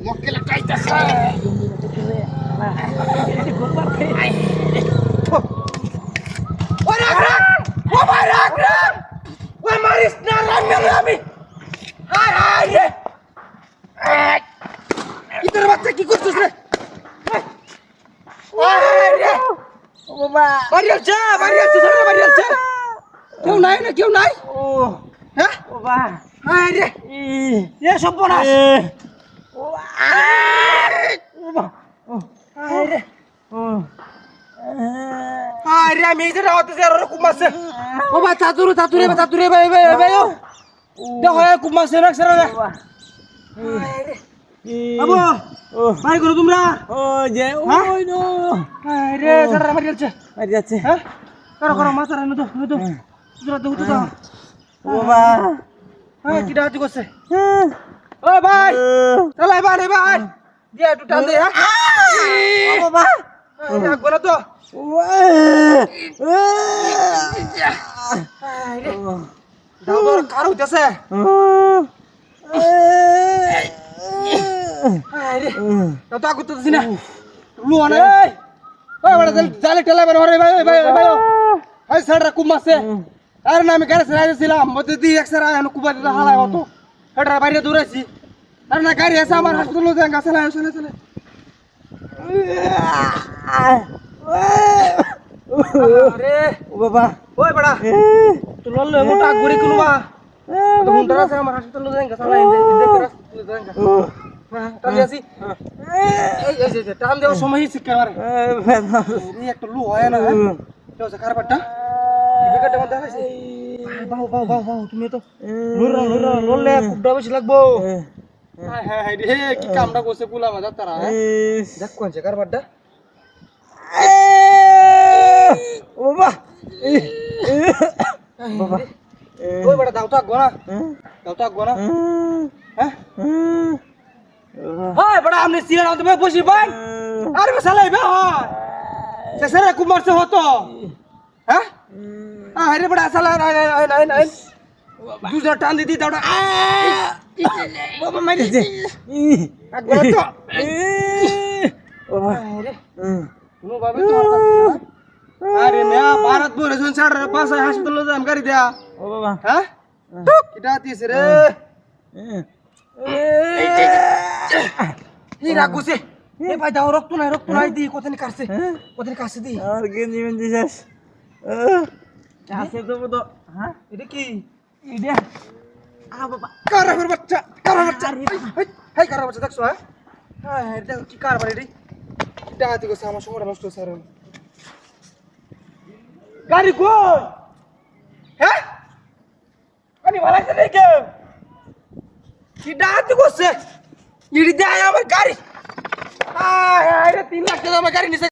Mokil kaita sa. Wah maris naran kami. Hai রে। ইতর বাচ্চা কি করছিস রে? রে ও বাবা বাড়ি যা ধরে বাড়ি যা। কেউ নাই না কেউ নাই। ও হ্যাঁ ও বাবা হাই রে এ সব বনাস। ও বাবা ও হাই রে ও হাই রে আমি যে রাতে যে রকম মাসে। ও বা চাতুরে ভাই দেখো খুব মাসে রাখছ রে। হাই রে আবু ভাই করো তোমরা। ও যে ওই নো হাই রে সারা বাড়ি যাচ্ছে। মারি যাচ্ছে হ্যাঁ করো মাছ রানো তো তোরা তো উঠে যাও। ও বাবা হ্যাঁ কি ডাকি করছে? ও ভাই চলে ভাই দিয়া একটু টান দে। হ্যাঁ ও বাবা রাখবো না তো। দাও তোর কার হইতেছে। দাও তো আগুতে দিছি না লুয়া না। ওই বড় জালে টেলা বের হরে ভাই ভাই সাড়া কুম মাসে। আরে না আমি গাড়ি চালাইছিলাম মধ্যে দি একসারা এনে কুবাতে হালাই হতো হেডরা বাইরে দৌড়াইছি। আরে না গাড়ি আছে আমার হাসপাতালে যাই গাছে চলে আরে ও বাবা ওই বড়া তো লল্লে মোটা গুড়ি কুলবা তো মুন্ডরা আছে আমার হাসপাতালে যাই গাছে লাই দেখে রাস্তায় যাই হ্যাঁ টান দিছি। এই যে টান দেওয়ার সময় শিক্ষা মারে এই একটা লু হয় না। তো কার পাটা বিকেটে মধ্যে আছে বাও তুমি তো লড়লে কুবডা বেশি লাগবো। হাই রে কি কামটা করছে পুলা মাথা তারা। দেখ কোন জায়গার পাটা ও বাবা বাবা ওই বড় দাও তো গোনা হ্যাঁ হাই বড় আমনে সিরা নাও তুমি বসি ভাই। আরে মশালাই বে হয় সেসরে কুমার সে হতো হ্যাঁ আরে বড় সালা নাই দুজা টান দিদি দাওড়া বাবা মারি দে একবার তো ও বাবা আরে নো বাবা তোমার কাছে আরে মিয়া ভারত বরে জন ছাড় পাশে হাসপাতালে যাম গাড়ি দেয়া। ও বাবা হ্যাঁ কিটা দিছ রে এই রাগুছে এই ভাই দাও রক্ত নাই দি কতনি কাছে দি আর গেঞ্জি মেঞ্জি শেষ আছে তো বড় হ্যাঁ এটা কি ইডিয়া আ বাবা কারার বাচ্চা হাই কারার বাচ্চা দেখছো হ্যাঁ হ্যাঁ দেখো কি কার বাড়ি রে কিটা হাতি গেছে আমার সময় নষ্ট স্যার গাড়ি কই হ্যাঁ আমি ভালাইছে নাকি কেউ কিটা হাতি গেছে ইডি দেয় আমার গাড়ি আয় রে 3 লাখ টাকা আমার গাড়ি নিছে।